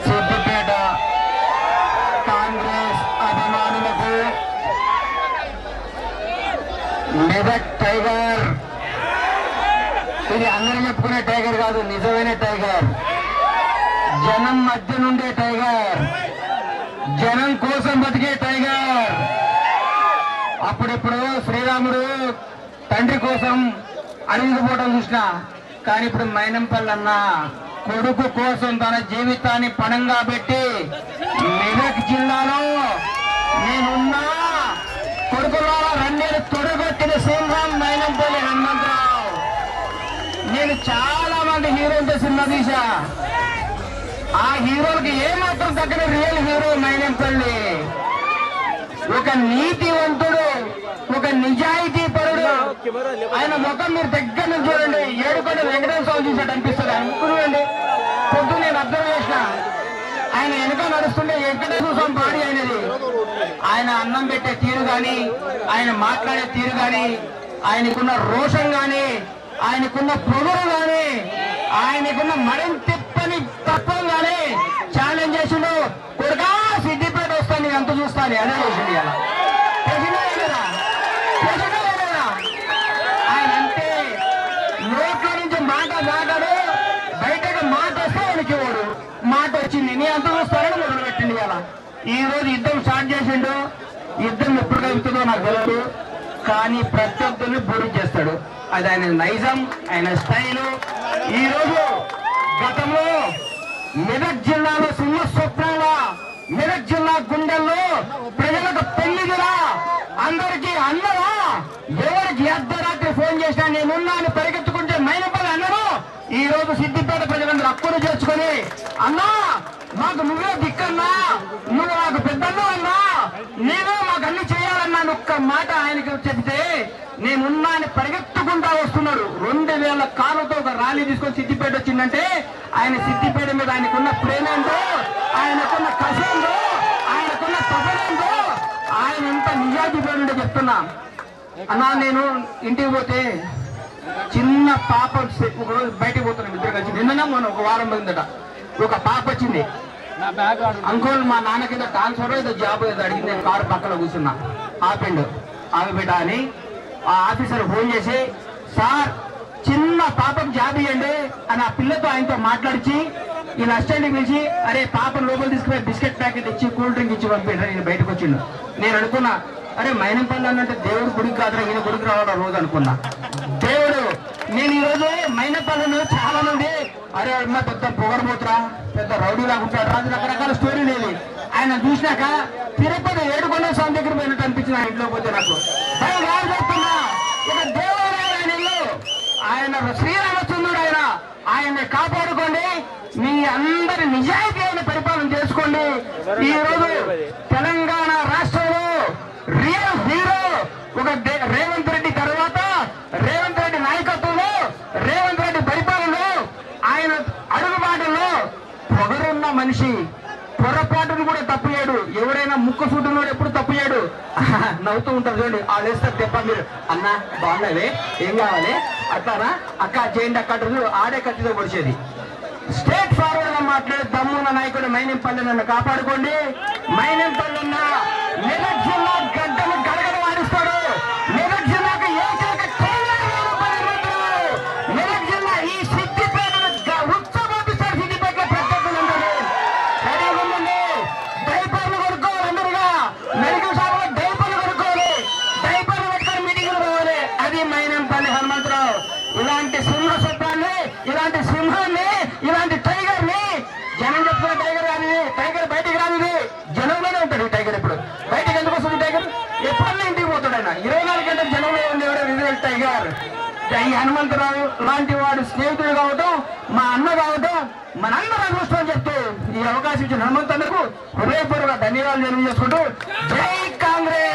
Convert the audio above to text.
సిద్దిపేట కాంగ్రెస్ అభిమానులకు మెదక్ టైగర్, ఇది అందరూ చెప్పుకునే టైగర్ కాదు, నిజమైన టైగర్, జనం మధ్య నుండే టైగర్, జనం కోసం బతికే టైగర్. అప్పుడెప్పుడు శ్రీరాముడు తండ్రి కోసం అడిగిపోవడం చూసిన, కానీ ఇప్పుడు మైనంపల్లి అన్న కొడుకు కోసం తన జీవితాన్ని పణంగా పెట్టి మెదక్ జిల్లాలో నేనున్నా కొడుకులారా రండి తొడగొట్టిన సింహం మైనంపల్లి హనుమంతరావు. నేను చాలా మంది హీరోలతో సినిమా తీశా, ఆ హీరోలకి ఏమాత్రం తగ్గని రియల్ హీరో మైనంపల్లి. ఒక నీతివంతుడు, ఒక నిజాయితీ పరుడు. ఆయన ముఖం మీరు దగ్గర నుంచి చూడండి, ఏడుకొండ వెంకటేశ్వర స్వామి చూసినట్టు అనిపిస్తుంది. ఆయన ముక్కు చూడండి, పొద్దు నేను అబ్జర్వ్ చేసిన, ఆయన వెనుక నడుస్తుంటే వెంకటేశ్వర స్వామి పాడి అయినది. ఆయన అన్నం పెట్టే తీరు గాని, ఆయన మాట్లాడే తీరు గాని, ఆయనకున్న రోషం గాని, ఆయనకున్న పొగరు గాని, ఆయనకున్న మరింత తత్వం గాని ఛాలెంజ్ చేసిండు. కొడుకా సిద్దిపేట వస్తాను నేను అంత చూస్తాను, అదే చేసింది. ఇలా ఆయన అంటే నోట్ల నుంచి మాట మాట్లాడు, బయటకు మాట వస్తే ఆయనకి ఇవ్వడు. మాట వచ్చింది నేను అంత చూస్తానని మొదలు పెట్టింది. ఇలా ఈ రోజు యుద్ధం స్టార్ట్ చేసిండు. యుద్ధం ఎప్పుడు కలుగుతుందో నాకు తెలియదు, కానీ ప్రత్యర్థుల్ని బోరు చేస్తాడు. అది ఆయన నైజం, ఆయన స్టైలు. ఈ రోజు గతంలో మెదక్ జిల్లాలో సింహ స్వప్నంగా, మెదక్ జిల్లా గుండెల్లో ప్రజలకు పెళ్లిదిరా, అందరికీ అన్నరా, ఎవరికి అర్ధరాత్రి ఫోన్ చేసినా నేనున్నా అని పరిగెత్తుకుంటే మైనంపల్లి అన్నారు. ఈ రోజు సిద్దిపేట ప్రజలందరూ హక్కును చేర్చుకొని, అన్నా మాకు నువ్వే దిక్కన్నా, నువ్వు మాకు పెద్దన్నా అన్నా, నీవే మాకు అన్ని చేయాలన్నా ఒక్క మాట ఆయనకి చెప్తే నేనున్నా అని పరిగెత్తుకుంటా వస్తున్నాడు. 2000 కారుతో ఒక ర్యాలీ తీసుకొని సిద్దిపేట వచ్చిందంటే ఆయన సిద్దిపేట మీద ఆయనకున్న ప్రేమ ఏంటో, ఆయనకున్న కషంతో, ఆయనకున్న తపనంతో, ఆయన ఎంత నిజాయితీ పేరుంటే చెప్తున్నా. అన్నా నేను ఇంటికి పోతే చిన్న పాప ఒకరోజు బయటకు పోతున్నాం ఇద్దరు కలిసి. నిన్న మొన్న ఒక వారం పోయిందట, ఒక పాప వచ్చింది. అంకుల్ మా నాన్న కింద ట్రాన్స్ఫర్ ఏదో జాబ్ ఏదో అడిగింది, నేను కారు పక్కన కూర్చున్నా, ఆపిండు. ఆమె బిడ్డ అని ఆ ఆఫీసర్ ఫోన్ చేసి, సార్ చిన్న పాపకు జాబ్ ఇవ్వండి అని ఆ పిల్లతో ఆయనతో మాట్లాడిచి ఇలా అసిస్టెంట్కి పిలిచి, అరే పాపను లోపల తీసుకుపోయి బిస్కెట్ ప్యాకెట్ ఇచ్చి కూల్ డ్రింక్ ఇచ్చి పంపించారు. నేను బయటకు వచ్చిండు. నేను అనుకున్నా, అరే మైనంపల్లి అన్నంటే దేవుడు గుడికి కాదురా, ఈయన గుడికి రావడం రోజు అనుకున్నా. దేవుడు నేను ఈ రోజు మైనంపల్లిలో చాలా మంది అరే అమ్మ పెద్ద పొగరబోతురా, పెద్ద రౌడీ లాగుంటాడు రాజు, రకరకాల స్టోరీ లేదు. ఆయన చూసినాక తిరుపతి ఏడుకొండ స్వామి దగ్గర పోయినట్టు అనిపించింది. ఆయన ఇంట్లో పోతే నాకు చెప్తున్నా, ఒక దేవుడు ఆయన ఇల్లు, ఆయన శ్రీరామచంద్రుడు, ఆయన్ని కాపాడుకోండి, మీ అందరి నిజాయితీ అయిన పరిపాలన చేసుకోండి. ఈ రోజు తెలంగాణ రాష్ట్రంలో రియల్ హీరో ఒక రేవంత్ రెడ్డి తర్వాత, రేవంత్ రెడ్డి నాయకత్వంలో, రేవంత్ రెడ్డి పరిపాలనలో, ఆయన అడుగుబాటులో పొగరున్న మనిషి, పొరపాటును కూడా తప్పుయాడు. ఎవరైనా ముక్కు సూటున్నాడు ఎప్పుడు తప్పుయాడు, నవ్వుతూ ఉంటారు చూడండి. వాళ్ళు వేస్తారు తెప్ప, మీరు అన్న బాగున్నావే, ఏం కావాలి అట్లానా అక్క చేయండి అక్క అంటారు, ఆడే కత్తితో పొడిచేది. స్ట్రేట్ ఫార్వర్డ్ గా మాట్లాడే దమ్మున్న నాయకుడు మైనంపల్లి, నన్ను కాపాడుకోండి. మైనంపల్లి మెదక్ జిల్లా గడ్డను గడగడ వాడిస్తాడు. మెదక్ జిల్లాకు ఏకైక మెదక్ జిల్లా ఈ సిద్దిపేటను ఉత్సవోపిస్తాడు. సిద్దిపేట ప్రత్యేకలు ఉంటాడు. సరిగుండండి, డైపర్లు కొనుక్కోవాలి, అందరుగా మెడికల్ షాప్ లో డైపర్లు కొనుక్కోవాలి, డైపర్లు పెట్టుకొని మీటింగ్లు పోవాలి. అది మైనంపల్లి హనుమంతరావు. ఇలాంటి సింహ స్వప్నాన్ని, ఇలాంటి సింహాన్ని, ఇలాంటి టైగర్ ని, జనం చెప్పుకున్న టైగర్ కాదు, టైగర్ బయటికి రానిది, జనంలోనే ఉంటాడు. టైగర్ ఎప్పుడు బయటకు ఎందుకు వస్తుంది? టైగర్ ఎప్పుడన్నా ఇంటికి పోతాడు. ఆయన 24 గంటలు జనంలో ఉండేవాడు రిజల్ట్ టైగర్. ఈ హనుమంతరావు లాంటి వాడు స్నేహితుడు కావటం, మా అన్న కావటం మనందరూ అదృష్టం అని చెప్తూ ఈ అవకాశం ఇచ్చిన హనుమంతన్నకు హృదయపూర్వక ధన్యవాదాలు తెలియజేసుకుంటూ జై కాంగ్రెస్.